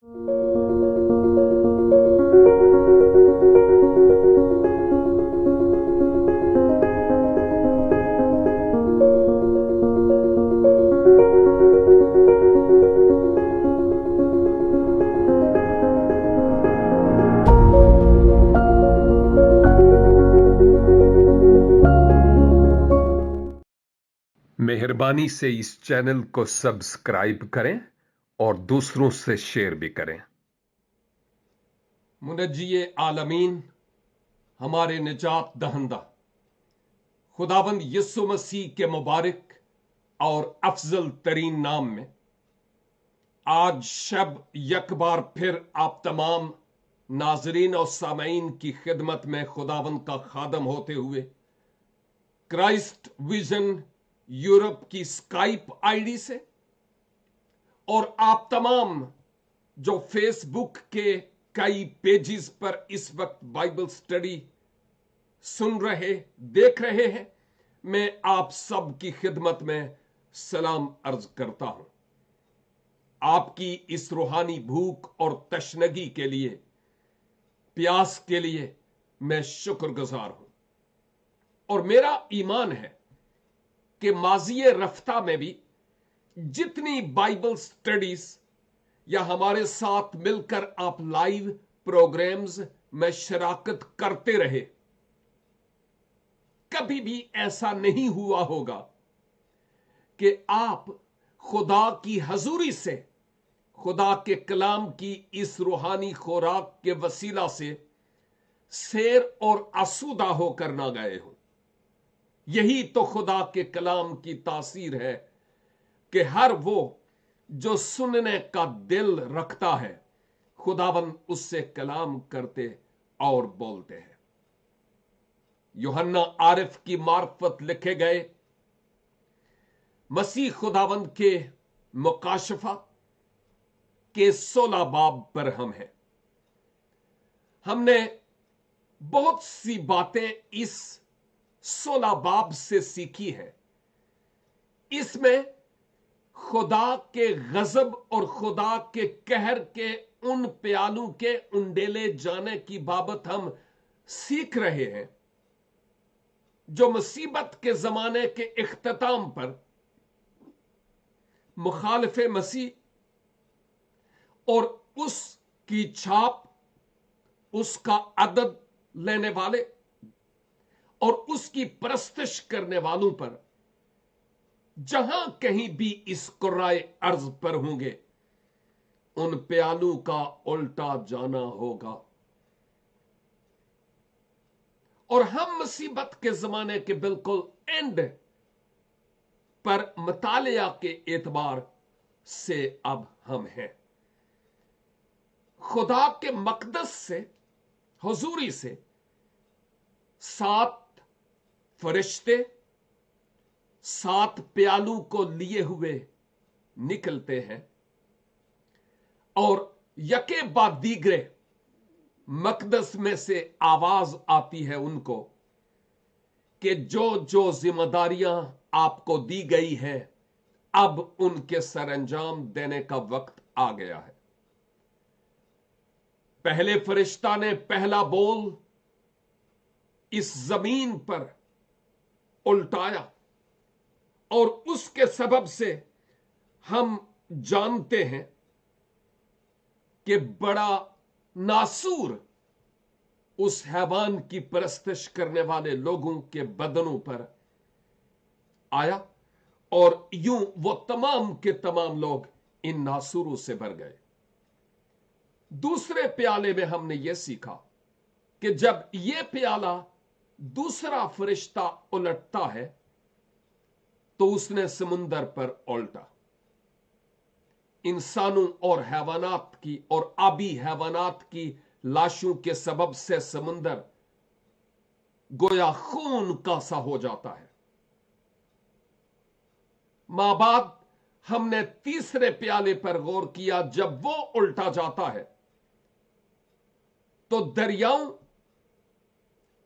मेहरबानी से इस चैनल को सब्सक्राइब करें और दूसरों से शेयर भी करें। मुनज्जिए आलमीन, हमारे निजात दहंदा खुदावंद यीशु मसीह के मुबारक और अफजल तरीन नाम में आज शब यक बार फिर आप तमाम नाजरीन और सामईन की खिदमत में खुदावंद का खादम होते हुए क्राइस्ट विजन यूरोप की स्काइप आईडी से और आप तमाम जो फेसबुक के कई पेजेस पर इस वक्त बाइबल स्टडी सुन रहे देख रहे हैं, मैं आप सब की खिदमत में सलाम अर्ज करता हूं। आपकी इस रूहानी भूख और तशनगी के लिए, प्यास के लिए मैं शुक्रगुजार हूं और मेरा ईमान है कि माज़िए रफ्ता में भी जितनी बाइबल स्टडीज या हमारे साथ मिलकर आप लाइव प्रोग्राम्स में शराकत करते रहे, कभी भी ऐसा नहीं हुआ होगा कि आप खुदा की हजूरी से, खुदा के कलाम की इस रूहानी खुराक के वसीला से सैर और आसूदा होकर ना गए हो। यही तो खुदा के कलाम की तासीर है कि हर वो जो सुनने का दिल रखता है, खुदावन उससे कलाम करते और बोलते हैं। यूहन्ना आरिफ की मार्फत लिखे गए मसीह खुदावंद के मुकाशफा के 16 बाब पर हम हैं। हमने बहुत सी बातें इस 16 बाब से सीखी है। इसमें खुदा के गजब और खुदा के कहर के उन प्यालों के उंडेले जाने की बाबत हम सीख रहे हैं जो मुसीबत के जमाने के इख्तिताम पर मुखालिफे मसीह और उसकी छाप, उसका अदद लेने वाले और उसकी परस्तिश करने वालों पर जहां कहीं भी इस कुर्राए अर्ज पर होंगे, उन प्यालों का उल्टा जाना होगा। और हम मुसीबत के जमाने के बिल्कुल एंड पर मुतालिया के एतबार से अब हम हैं। खुदा के मकदस से, हुजूरी से 7 फरिश्ते 7 प्यालों को लिए हुए निकलते हैं और यके बाद दीगरे मकदस में से आवाज आती है उनको कि जो जो जिम्मेदारियां आपको दी गई है, अब उनके सरंजाम देने का वक्त आ गया है। पहले फरिश्ता ने पहला बोल इस जमीन पर उल्टाया और उसके सबब से हम जानते हैं कि बड़ा नासूर उस हैवान की परस्तिश करने वाले लोगों के बदनों पर आया और यूं वो तमाम के तमाम लोग इन नासूरों से भर गए। दूसरे प्याले में हमने यह सीखा कि जब यह प्याला दूसरा फरिश्ता उलटता है तो उसने समुंदर पर उल्टा इंसानों और हैवानात की और आबी हैवानात की लाशों के सबब से समुंदर गोया खून का सा हो जाता है। मां बाद हमने तीसरे प्याले पर गौर किया, जब वो उल्टा जाता है तो दरियाओं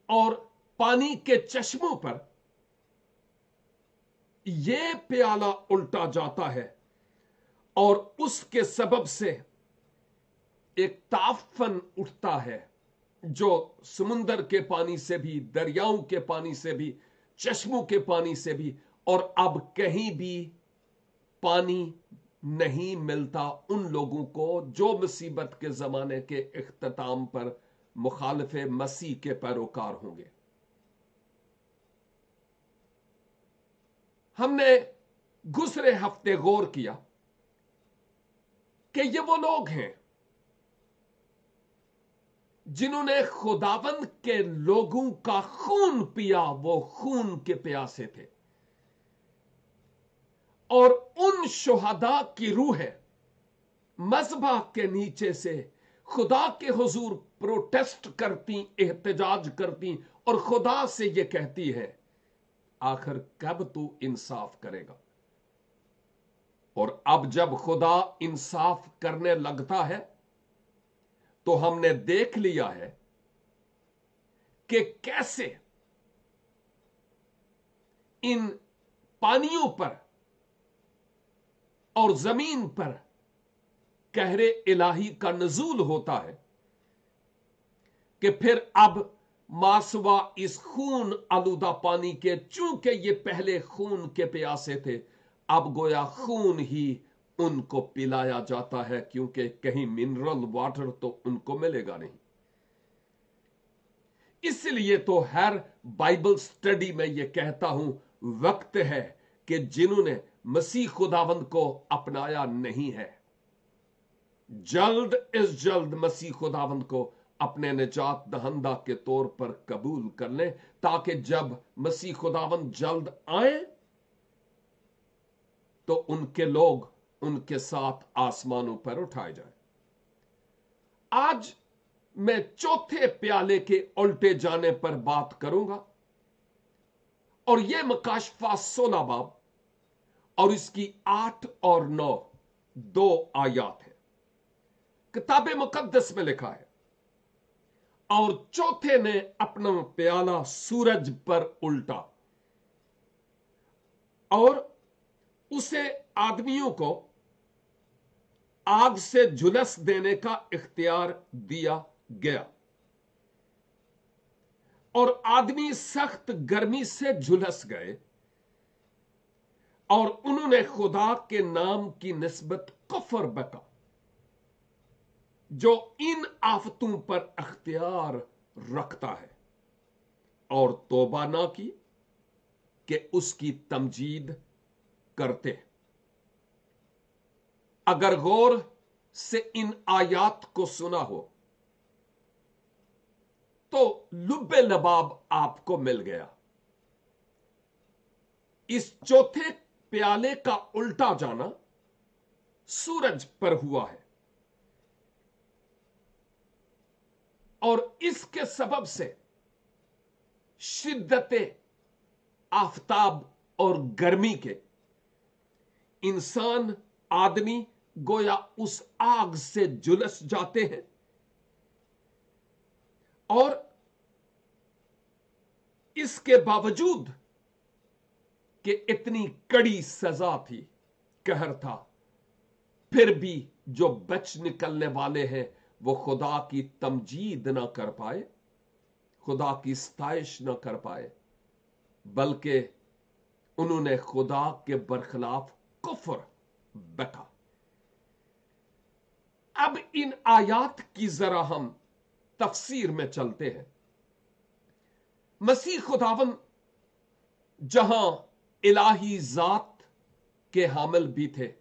और पानी के चश्मों पर यह प्याला उल्टा जाता है और उसके सबब से एक ताफन उठता है जो समुंदर के पानी से भी, दरियाओं के पानी से भी, चश्मों के पानी से भी, और अब कहीं भी पानी नहीं मिलता उन लोगों को जो मुसीबत के जमाने के इख्तिताम पर मुखालिफे मसीह के पैरोकार होंगे। हमने गुज़रे हफ्ते गौर किया कि ये वो लोग हैं जिन्होंने खुदावंद के लोगों का खून पिया, वो खून के प्यासे थे, और उन शुहदा की रूहें मज़बा के नीचे से खुदा के हुजूर प्रोटेस्ट करती, एहतजाज करती और खुदा से ये कहती है, आखिर कब तू इंसाफ करेगा? और अब जब खुदा इंसाफ करने लगता है तो हमने देख लिया है कि कैसे इन पानियों पर और जमीन पर कहरे इलाही का नजूल होता है कि फिर अब मासवा इस खून आलूदा पानी के, चूंकि ये पहले खून के प्यासे थे, अब गोया खून ही उनको पिलाया जाता है, क्योंकि कहीं मिनरल वाटर तो उनको मिलेगा नहीं। इसलिए तो हर बाइबल स्टडी में यह कहता हूं, वक्त है कि जिन्होंने मसीह खुदावंद को अपनाया नहीं है, जल्द इस जल्द मसीह खुदावंद को अपने निजात दहंदा के तौर पर कबूल कर लें, ताकि जब मसीह खुदावंद जल्द आए तो उनके लोग उनके साथ आसमानों पर उठाए जाए। आज मैं चौथे प्याले के उल्टे जाने पर बात करूंगा, और यह मकाशफा 16 बाब और इसकी 8 और 9 दो आयात है। किताब मुकद्दस में लिखा है, और चौथे ने अपना प्याला सूरज पर उल्टा और उसे आदमियों को आग से झुलस देने का इख्तियार दिया गया, और आदमी सख्त गर्मी से झुलस गए, और उन्होंने खुदा के नाम की निस्बत कुफ्र बका जो इन आफतों पर अख्तियार रखता है, और तौबा ना की कि उसकी तमजीद करते। अगर गौर से इन आयात को सुना हो तो लुब्बे लबाब आपको मिल गया। इस चौथे प्याले का उल्टा जाना सूरज पर हुआ है, और इसके सबब से शिद्दते आफताब और गर्मी के इंसान, आदमी गोया उस आग से झुलस जाते हैं, और इसके बावजूद कि इतनी कड़ी सजा थी, कहर था, फिर भी जो बच निकलने वाले हैं वो खुदा की तमजीद ना कर पाए, खुदा की सताइश ना कर पाए, बल्कि उन्होंने खुदा के बरखिलाफ कुफ्र बका। अब इन आयात की जरा हम तफसीर में चलते हैं। मसीह खुदावन जहां इलाही जात के हामिल भी थे,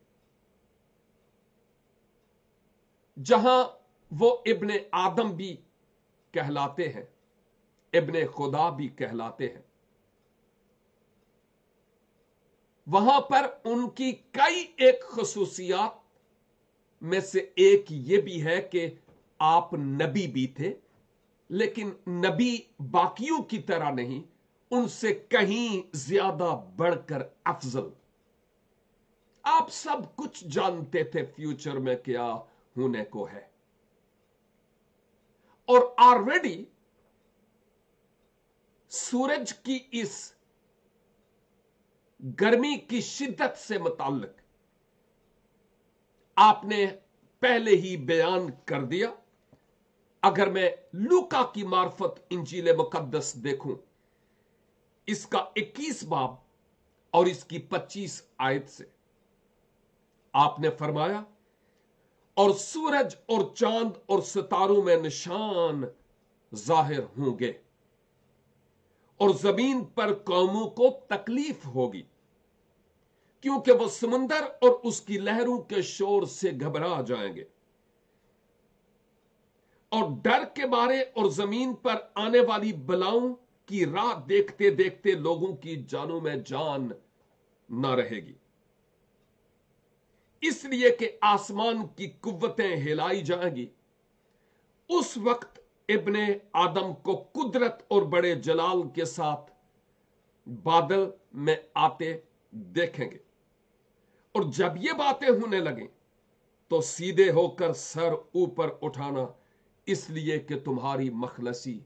जहां वो इब्ने आदम भी कहलाते हैं, इब्ने खुदा भी कहलाते हैं, वहां पर उनकी कई एक खसूसियात में से एक ये भी है कि आप नबी भी थे, लेकिन नबी बाकियों की तरह नहीं, उनसे कहीं ज्यादा बढ़कर अफजल। आप सब कुछ जानते थे फ्यूचर में क्या होने को है, और ऑलरेडी सूरज की इस गर्मी की शिद्दत से मुताल्लिक आपने पहले ही बयान कर दिया। अगर मैं लूका की मार्फत इंजील मुकद्दस देखूं, इसका 21 बाब और इसकी 25 आयत से आपने फरमाया, और सूरज और चांद और सितारों में निशान जाहिर होंगे, और जमीन पर कौमों को तकलीफ होगी, क्योंकि वो समुंदर और उसकी लहरों के शोर से घबरा जाएंगे, और डर के मारे और जमीन पर आने वाली बलाओं की राह देखते देखते लोगों की जानों में जान न रहेगी, इसलिए कि आसमान की कुव्वतें हिलाई जाएंगी। उस वक्त इब्ने आदम को कुदरत और बड़े जलाल के साथ बादल में आते देखेंगे, और जब ये बातें होने लगें तो सीधे होकर सर ऊपर उठाना, इसलिए कि तुम्हारी मखलसी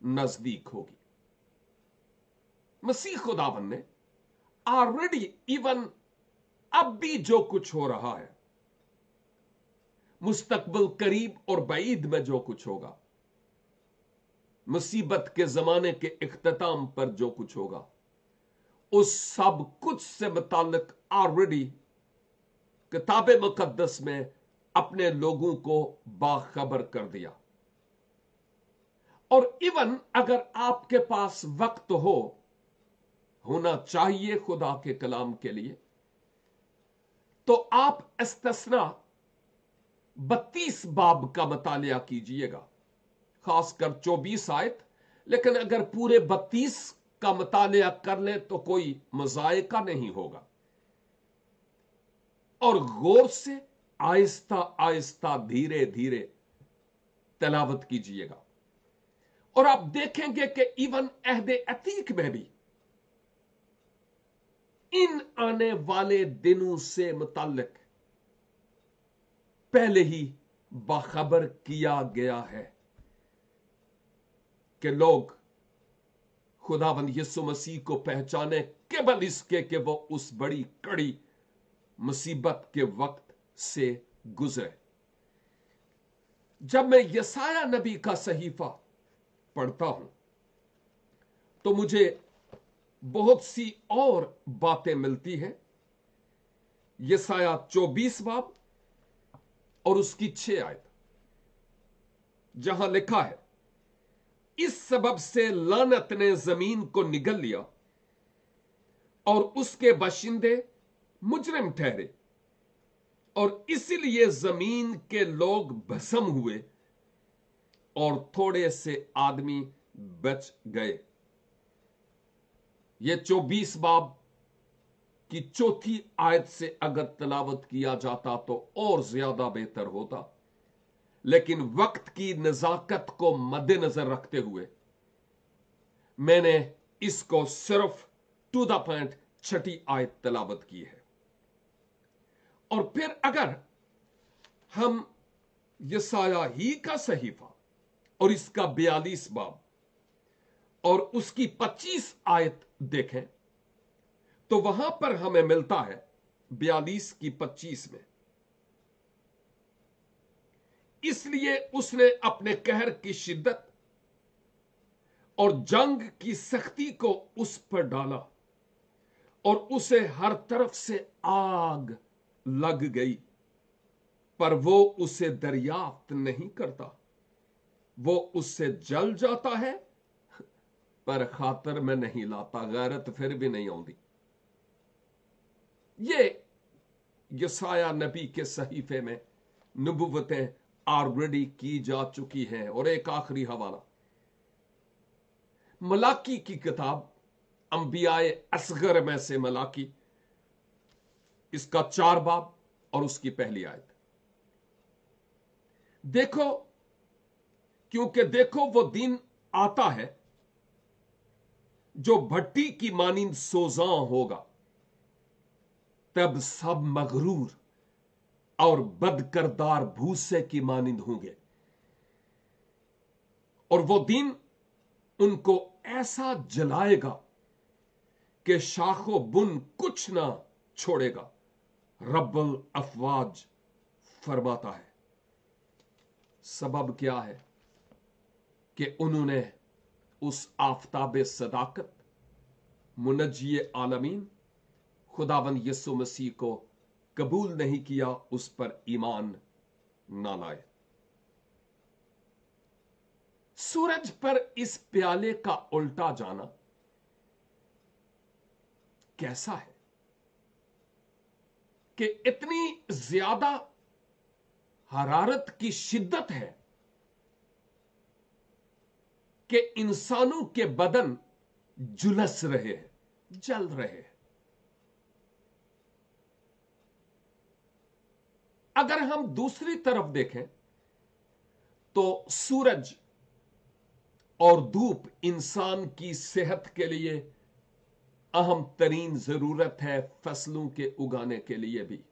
नजदीक होगी। मसीह खुदावन ने ऑलरेडी इवन अब भी जो कुछ हो रहा है, मुस्तकबिल करीब और बईद में जो कुछ होगा, मुसीबत के जमाने के इख्तिताम पर जो कुछ होगा, उस सब कुछ से मुताल्लिक ऑलरेडी किताब मुकद्दस में अपने लोगों को बाखबर कर दिया। और इवन अगर आपके पास वक्त होना चाहिए खुदा के कलाम के लिए, तो आप इस्तिस्ना 32 बाब का मुतालिया कीजिएगा, खासकर 24 आयत। लेकिन अगर पूरे 32 का मुतालिया कर ले तो कोई मजायका नहीं होगा, और गौर से आहिस्ता आहिस्ता धीरे धीरे तिलावत कीजिएगा, और आप देखेंगे कि इवन अहद अतीक में भी इन आने वाले दिनों से मुताल्लिक पहले ही बाखबर किया गया है कि लोग खुदावंद यीशु मसीह को पहचाने केवल इसके कि वो उस बड़ी कड़ी मुसीबत के वक्त से गुजरे। जब मैं यसाया नबी का सहीफा पढ़ता हूं तो मुझे बहुत सी और बातें मिलती हैं। यसाया 24 बाब और उसकी 6 आयत, जहां लिखा है, इस सबब से लानत ने जमीन को निगल लिया और उसके बाशिंदे मुजरिम ठहरे, और इसीलिए जमीन के लोग भस्म हुए और थोड़े से आदमी बच गए। यह 24 बाब की 4थी आयत से अगर तिलावत किया जाता तो और ज्यादा बेहतर होता, लेकिन वक्त की नजाकत को मद्देनजर रखते हुए मैंने इसको सिर्फ टू द पॉइंट 6ठी आयत तिलावत की है। और फिर अगर हम यसाया ही का सहीफा और इसका 42 बाब और उसकी 25 आयत देखें तो वहां पर हमें मिलता है 42 की 25 में, इसलिए उसने अपने कहर की शिद्दत और जंग की सख्ती को उस पर डाला और उसे हर तरफ से आग लग गई, पर वो उसे दरियाफ्त नहीं करता। वो उससे जल जाता है पर खातर में नहीं लाता, गैरत फिर भी नहीं आती। ये यसाया नबी के सहीफे में नबुव्वतें ऑलरेडी की जा चुकी हैं। और एक आखिरी हवाला, मलाकी की किताब, अंबियाए असगर में से मलाकी, इसका 4 बाब और उसकी पहली आयत देखो, क्योंकि देखो वो दिन आता है जो भट्टी की मानिंद सोजां होगा, तब सब मगरूर और बदकरदार भूसे की मानिंद होंगे, और वो दिन उनको ऐसा जलाएगा कि शाखो बुन कुछ ना छोड़ेगा। रब्बुल अफवाज फरमाता है। सबब क्या है कि उन्होंने उस आफताब सदाकत मुनज्जी आलमीन खुदावंद यीशु मसीह को कबूल नहीं किया, उस पर ईमान ना लाए। सूरज पर इस प्याले का उल्टा जाना कैसा है कि इतनी ज्यादा हरारत की शिद्दत है कि इंसानों के बदन झुलस रहे हैं, जल रहे हैं। अगर हम दूसरी तरफ देखें तो सूरज और धूप इंसान की सेहत के लिए अहम तरीन जरूरत है, फसलों के उगाने के लिए भी।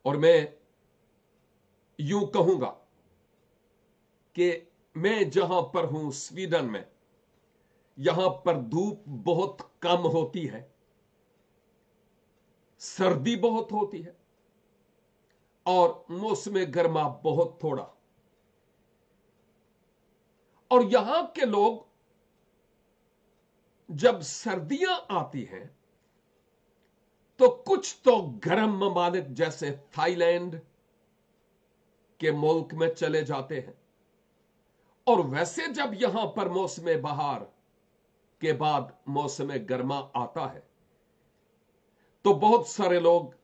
और मैं यूं कहूंगा कि मैं जहां पर हूं स्वीडन में, यहां पर धूप बहुत कम होती है, सर्दी बहुत होती है और मौसम गर्मा बहुत थोड़ा। और यहां के लोग जब सर्दियां आती हैं तो कुछ तो गर्म ममालिक जैसे थाईलैंड के मुल्क में चले जाते हैं, और वैसे जब यहां पर मौसम बहार के बाद मौसम गर्मा आता है तो बहुत सारे लोग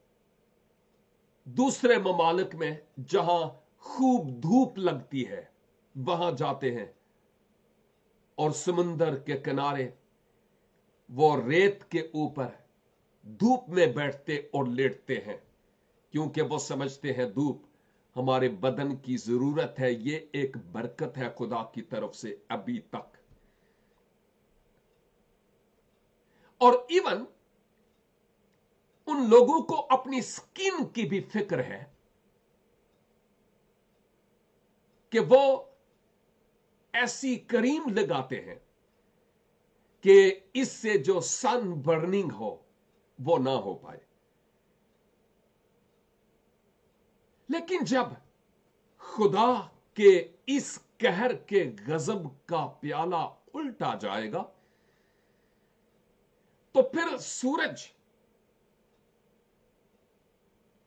दूसरे ममालिक में जहां खूब धूप लगती है वहां जाते हैं और समुंदर के किनारे वो रेत के ऊपर धूप में बैठते और लेटते हैं, क्योंकि वो समझते हैं धूप हमारे बदन की जरूरत है, ये एक बरकत है खुदा की तरफ से अभी तक। और इवन उन लोगों को अपनी स्किन की भी फिक्र है कि वो ऐसी क्रीम लगाते हैं कि इससे जो सन बर्निंग हो वो ना हो पाए। लेकिन जब खुदा के इस कहर के गजब का प्याला उल्टा जाएगा तो फिर सूरज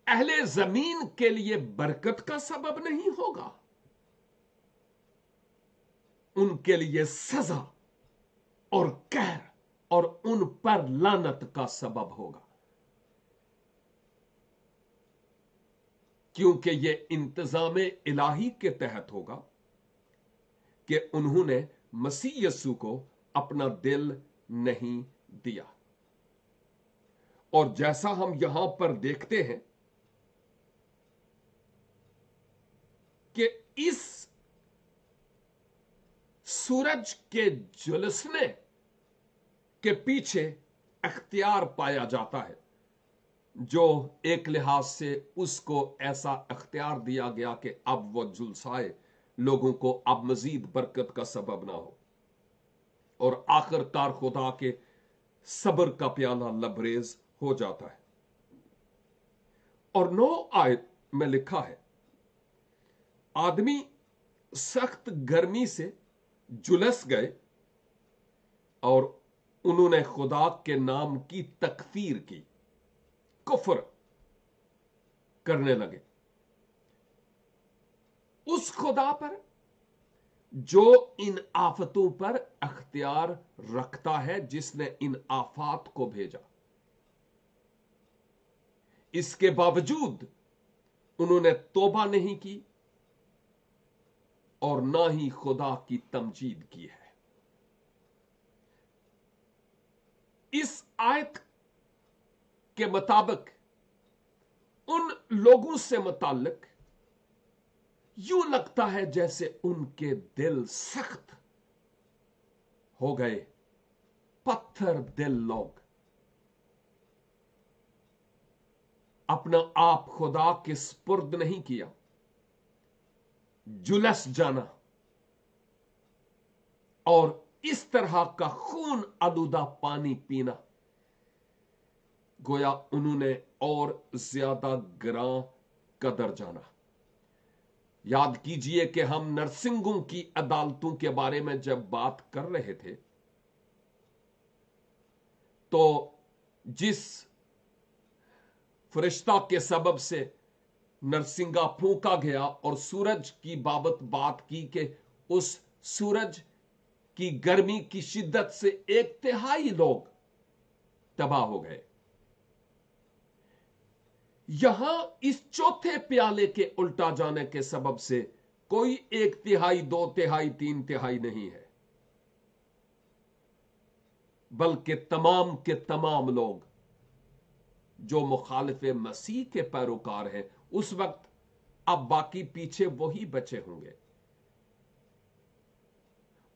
अहले जमीन के लिए बरकत का सबब नहीं होगा, उनके लिए सजा और कहर और उन पर लानत का सबब होगा, क्योंकि यह इंतजाम इलाही के तहत होगा कि उन्होंने मसीह यीशु को अपना दिल नहीं दिया। और जैसा हम यहां पर देखते हैं कि इस सूरज के झुलसने के पीछे अख्तियार पाया जाता है, जो एक लिहाज से उसको ऐसा अख्तियार दिया गया कि अब वो झुलसाए लोगों को, अब मजीद बरकत का सबब ना हो, और आखिरकार खुदा के सब्र का प्याला लबरेज हो जाता है। और 9 आयत में लिखा है, आदमी सख्त गर्मी से झुलस गए और उन्होंने खुदा के नाम की तकफीर की, कुफ्र करने लगे उस खुदा पर जो इन आफतों पर अख्तियार रखता है, जिसने इन आफात को भेजा। इसके बावजूद उन्होंने तौबा नहीं की और ना ही खुदा की तमजीद की है। इस आयत के मुताबिक उन लोगों से मुताल्लिक यूं लगता है जैसे उनके दिल सख्त हो गए, पत्थर दिल लोग अपना आप खुदा के स्पुर्द नहीं किया। जुलस जाना और इस तरह का खून आलूदा पानी पीना, गोया उन्होंने और ज्यादा गिरां कदर जाना। याद कीजिए कि हम नरसिंगों की अदालतों के बारे में जब बात कर रहे थे तो जिस फरिश्ता के सबब से नरसिंगा फूंका गया और सूरज की बाबत बात की कि उस सूरज की गर्मी की शिद्दत से 1/3 लोग तबाह हो गए। यहां इस चौथे प्याले के उल्टा जाने के सबब से कोई 1/3, 2/3, 3/3 नहीं है, बल्कि तमाम के तमाम लोग जो मुखालिफ मसीह के पैरोकार हैं उस वक्त अब बाकी पीछे वही बचे होंगे,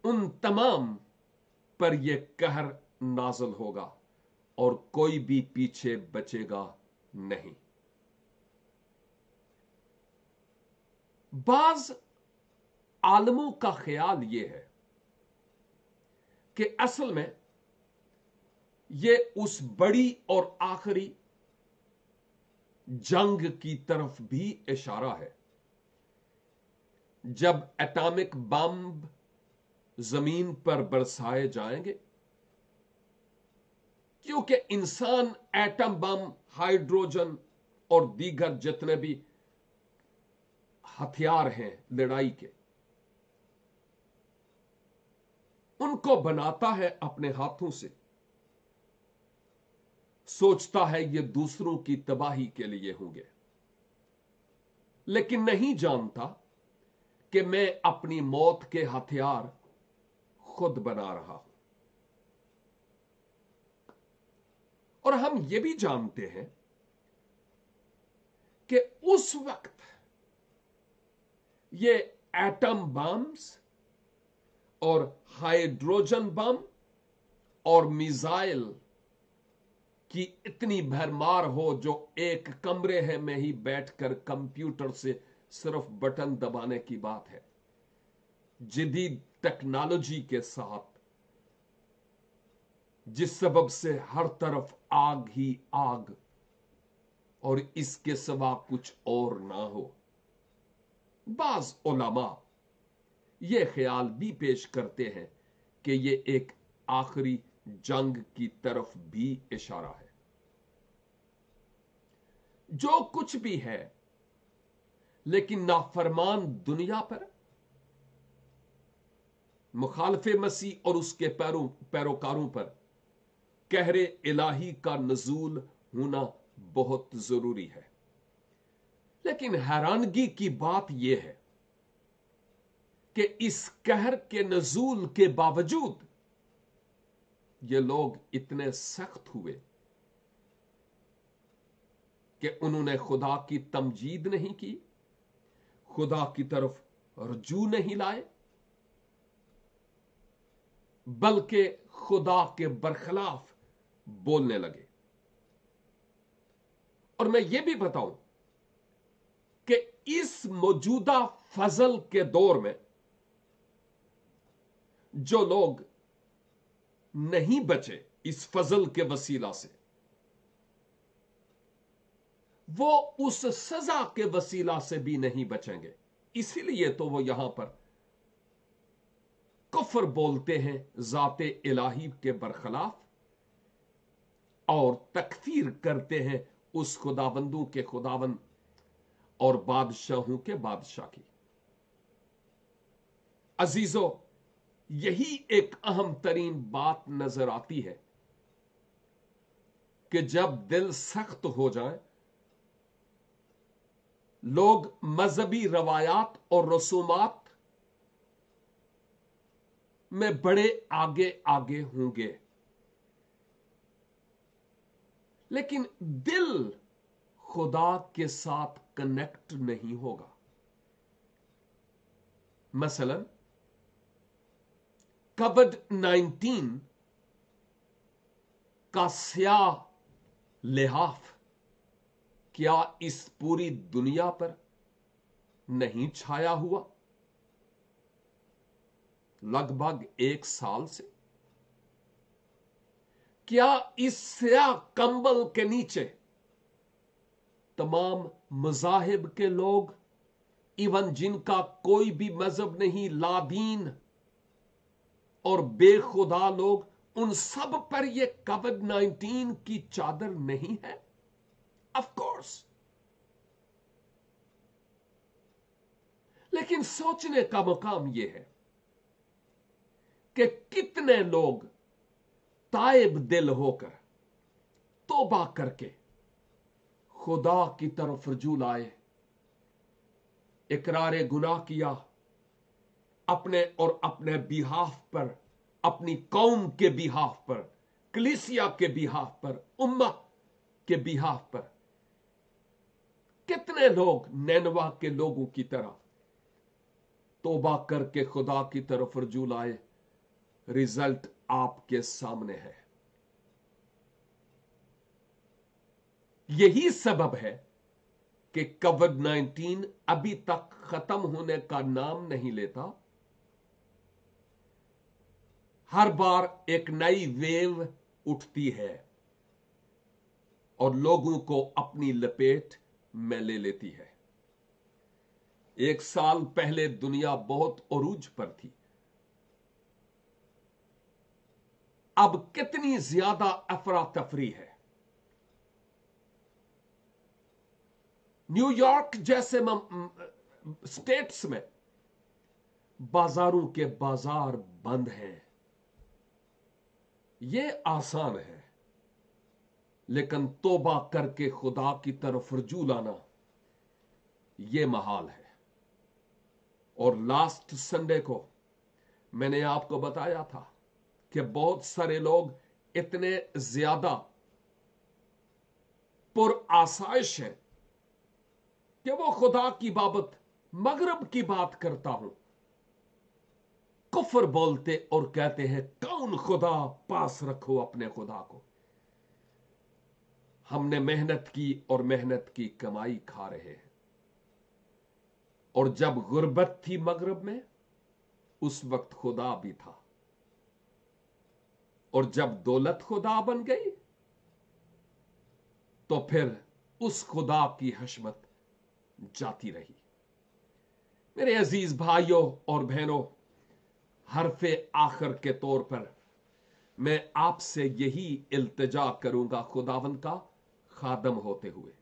उन तमाम पर यह कहर नाज़िल होगा और कोई भी पीछे बचेगा नहीं। बाज आलमों का ख्याल यह है कि असल में यह उस बड़ी और आखिरी जंग की तरफ भी इशारा है जब एटॉमिक बम जमीन पर बरसाए जाएंगे, क्योंकि इंसान एटम बम, हाइड्रोजन और दीगर जितने भी हथियार हैं लड़ाई के, उनको बनाता है अपने हाथों से, सोचता है ये दूसरों की तबाही के लिए होंगे, लेकिन नहीं जानता कि मैं अपनी मौत के हथियार खुद बना रहा हूं। और हम ये भी जानते हैं कि उस वक्त ये एटम बम्स और हाइड्रोजन बम और मिसाइल की इतनी भरमार हो जो एक कमरे में ही बैठकर कंप्यूटर से सिर्फ बटन दबाने की बात है। जदीद टेक्नोलॉजी के साथ जिस सबब से हर तरफ आग ही आग और इसके सिवा कुछ और ना हो। बाज उलमा ये ख्याल भी पेश करते हैं कि ये एक आखिरी जंग की तरफ भी इशारा है। जो कुछ भी है, लेकिन नाफरमान दुनिया पर मुखालिफ मसीह और उसके पैरोकारों पर कहरे इलाही का नजूल होना बहुत जरूरी है। लेकिन हैरानगी की बात यह है कि इस कहर के नजूल के बावजूद ये लोग इतने सख्त हुए कि उन्होंने खुदा की तमजीद नहीं की, खुदा की तरफ रजू नहीं लाए, बल्कि खुदा के बरखिलाफ बोलने लगे। और मैं ये भी बताऊं कि इस मौजूदा फजल के दौर में जो लोग नहीं बचे इस फजल के वसीला से, वो उस सजा के वसीला से भी नहीं बचेंगे। इसीलिए तो वो यहां पर कुफर बोलते हैं जाते इलाही के बरखिलाफ और तकफीर करते हैं उस खुदाबंदों के खुदाबंद और बादशाहों के बादशाह की। अजीजों, यही एक अहम तरीन बात नजर आती है कि जब दिल सख्त हो जाए, लोग मजहबी रवायात और रसूमात में बड़े आगे आगे होंगे, लेकिन दिल खुदा के साथ कनेक्ट नहीं होगा। मसलन कोविड-19 का स्याह लिहाफ क्या इस पूरी दुनिया पर नहीं छाया हुआ लगभग 1 साल से? क्या इस स्याह कंबल के नीचे तमाम मजाहिब के लोग इवन जिनका कोई भी मजहब नहीं, लादीन और बेखुदा लोग, उन सब पर यह कोविड-19 की चादर नहीं है? Of course. लेकिन सोचने का मुकाम यह है कि कितने लोग ताइब दिल होकर तौबा करके खुदा की तरफ रुजू लाए, इकरार गुनाह किया, अपने और अपने बिहाफ पर, अपनी कौम के बिहाफ पर, कलीसिया के बिहाफ पर, उम्मा के बिहाफ पर। कितने लोग नैनवा के लोगों की तरह तौबा करके खुदा की तरफ रुजू लाए? रिजल्ट आपके सामने है। यही सबब है कि कोविड-19 अभी तक खत्म होने का नाम नहीं लेता। हर बार एक नई वेव उठती है और लोगों को अपनी लपेट में ले लेती है। एक साल पहले दुनिया बहुत उरूज पर थी। अब कितनी ज्यादा अफरा तफरी है। न्यूयॉर्क जैसे स्टेट्स में बाजारों के बाजार बंद हैं। यह आसान है, लेकिन तौबा करके खुदा की तरफ रुजू लाना यह महाल है। और लास्ट संडे को मैंने आपको बताया था कि बहुत सारे लोग इतने ज्यादा पुरआसाइश हैं कि वो खुदा की बाबत मगरब की बात करता हूं, कुफर बोलते और कहते हैं कौन खुदा, पास रखो अपने खुदा को। हमने मेहनत की और मेहनत की कमाई खा रहे हैं। और जब गुर्बत थी मगरब में, उस वक्त खुदा भी था। और जब दौलत खुदा बन गई, तो फिर उस खुदा की हशमत जाती रही। मेरे अजीज भाइयों और बहनों, हरफे आखिर के तौर पर मैं आपसे यही इल्तिजा करूंगा खुदावंद का खादम होते हुए,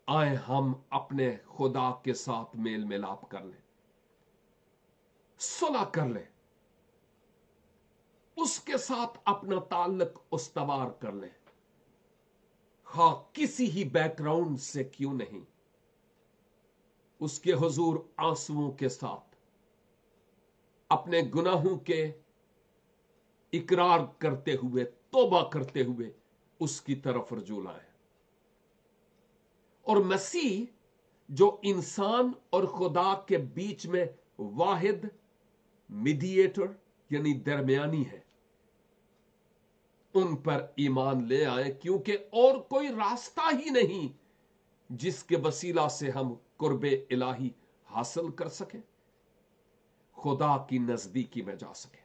आए हम अपने खुदा के साथ मेल मिलाप कर लें, सुलह कर लें, उसके साथ अपना ताल्लुक उस्तवार कर लें। हां, किसी ही बैकग्राउंड से क्यों नहीं, उसके हुजूर आंसुओं के साथ अपने गुनाहों के इकरार करते हुए, तौबा करते हुए उसकी तरफ रुजू लाएं। और मसीह जो इंसान और खुदा के बीच में वाहिद मीडिएटर यानी दरमियानी है, उन पर ईमान ले आए, क्योंकि और कोई रास्ता ही नहीं जिसके वसीला से हम कुर्बे इलाही हासिल कर सके, खुदा की नजदीकी में जा सके।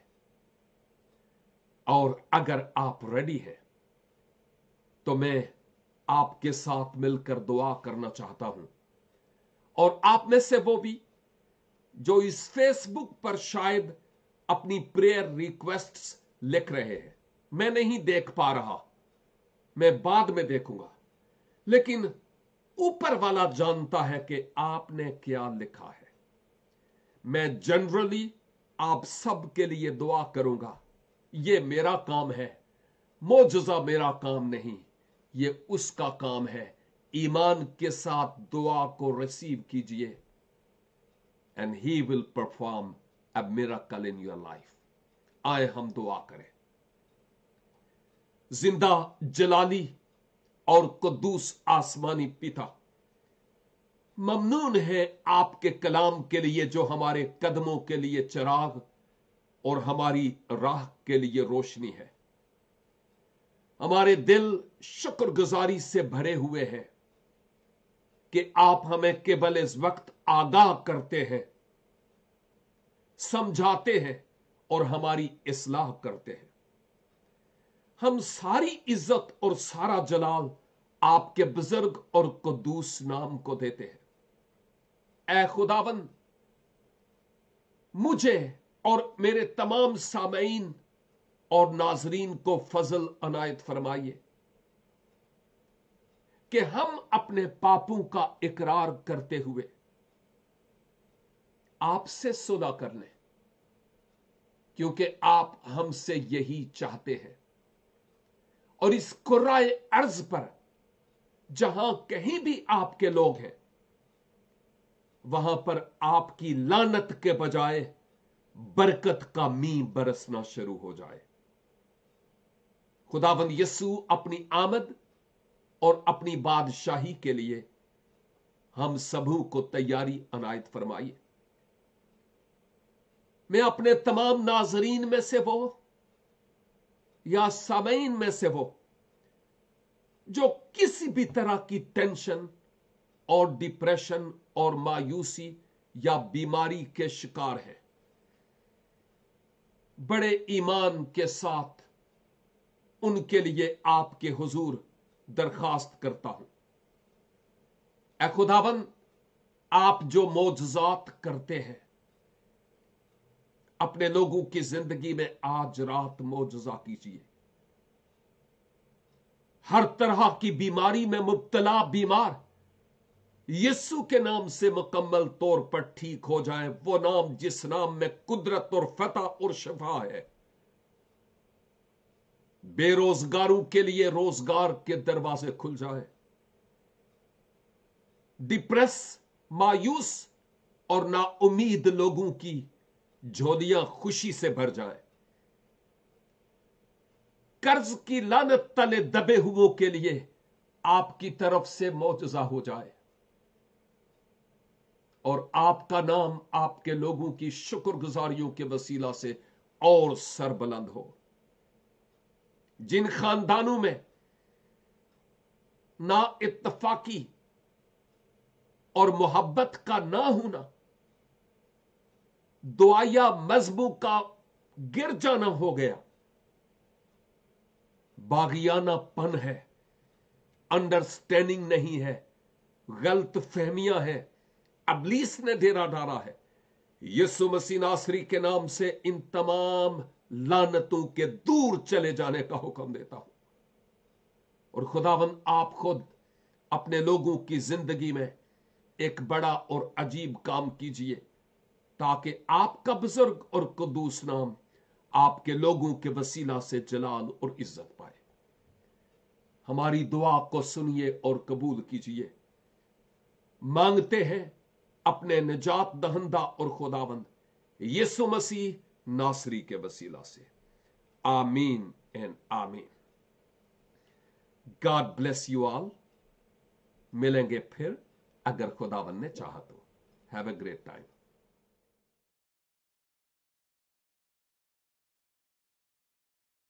और अगर आप रेडी हैं तो मैं आपके साथ मिलकर दुआ करना चाहता हूं। और आप में से वो भी जो इस फेसबुक पर शायद अपनी प्रेयर रिक्वेस्ट्स लिख रहे हैं, मैं नहीं देख पा रहा, मैं बाद में देखूंगा, लेकिन ऊपर वाला जानता है कि आपने क्या लिखा है। मैं जनरली आप सब के लिए दुआ करूंगा। यह मेरा काम है, मौजूजा मेरा काम नहीं, यह उसका काम है। ईमान के साथ दुआ को रिसीव कीजिए and he will perform a miracle in your life. आए हम दुआ करें। जिंदा जलाली और कुद्दूस आसमानी पिता, ममनून है आपके कलाम के लिए जो हमारे कदमों के लिए चिराग और हमारी राह के लिए रोशनी है। हमारे दिल शुक्रगुजारी से भरे हुए हैं कि आप हमें केवल इस वक्त आगाह करते हैं, समझाते हैं और हमारी इस्लाह करते हैं। हम सारी इज्जत और सारा जलाल आपके बुजुर्ग और कुद्दूस नाम को देते हैं। ए खुदावंद, मुझे और मेरे तमाम सामईन और नाजरीन को फजल अनायत फरमाइए कि हम अपने पापों का इकरार करते हुए आपसे सुलह कर लें, क्योंकि आप हमसे यही चाहते हैं। और इस कुर्राए अर्ज पर जहां कहीं भी आपके लोग हैं, वहां पर आपकी लानत के बजाय बरकत का मी बरसना शुरू हो जाए। खुदावंद यीशु, अपनी आमद और अपनी बादशाही के लिए हम सबों को तैयारी अनायत फरमाइए। मैं अपने तमाम नाजरीन में से वो या सामईन में से वो जो किसी भी तरह की टेंशन और डिप्रेशन और मायूसी या बीमारी के शिकार है, बड़े ईमान के साथ उनके लिए आपके हुजूर दरखास्त करता हूं। ऐ खुदावंद, आप जो मोजज़ात करते हैं, अपने लोगों की जिंदगी में आज रात मोजज़ा कीजिए। हर तरह की बीमारी में मुब्तला बीमार यीशु के नाम से मुकम्मल तौर पर ठीक हो जाए। वो नाम जिस नाम में कुदरत और फतह और शफा है। बेरोजगारों के लिए रोजगार के दरवाजे खुल जाए। डिप्रेस, मायूस और नाउमीद लोगों की झोलियां खुशी से भर जाए। कर्ज की लानत तले दबे हुओं के लिए आपकी तरफ से मौजज़ा हो जाए और आपका नाम आपके लोगों की शुक्रगुजारियों के वसीला से और सरबुलंद हो। जिन खानदानों में ना इत्तफाकी और मोहब्बत का ना होना, दुआया मजहबों का गिर जाना हो गया, बागियानापन है, अंडरस्टैंडिंग नहीं है, गलत फहमियां हैं, अबलीस ने डेरा डाला है, यीशु मसीह नासरी के नाम से इन तमाम लानतों के दूर चले जाने का हुक्म देता हूं। और खुदावंद, आप खुद अपने लोगों की जिंदगी में एक बड़ा और अजीब काम कीजिए, ताकि आपका बुजुर्ग और कुद्दूस नाम आपके लोगों के वसीला से जलाल और इज्जत पाए। हमारी दुआ को सुनिए और कबूल कीजिए। मांगते हैं अपने निजात दहंदा और खुदावंद यीशु मसीह नासरी के वसीला से। आमीन एंड आमीन। God bless you all. मिलेंगे फिर अगर खुदावंद ने चाहा तो। Have a great time.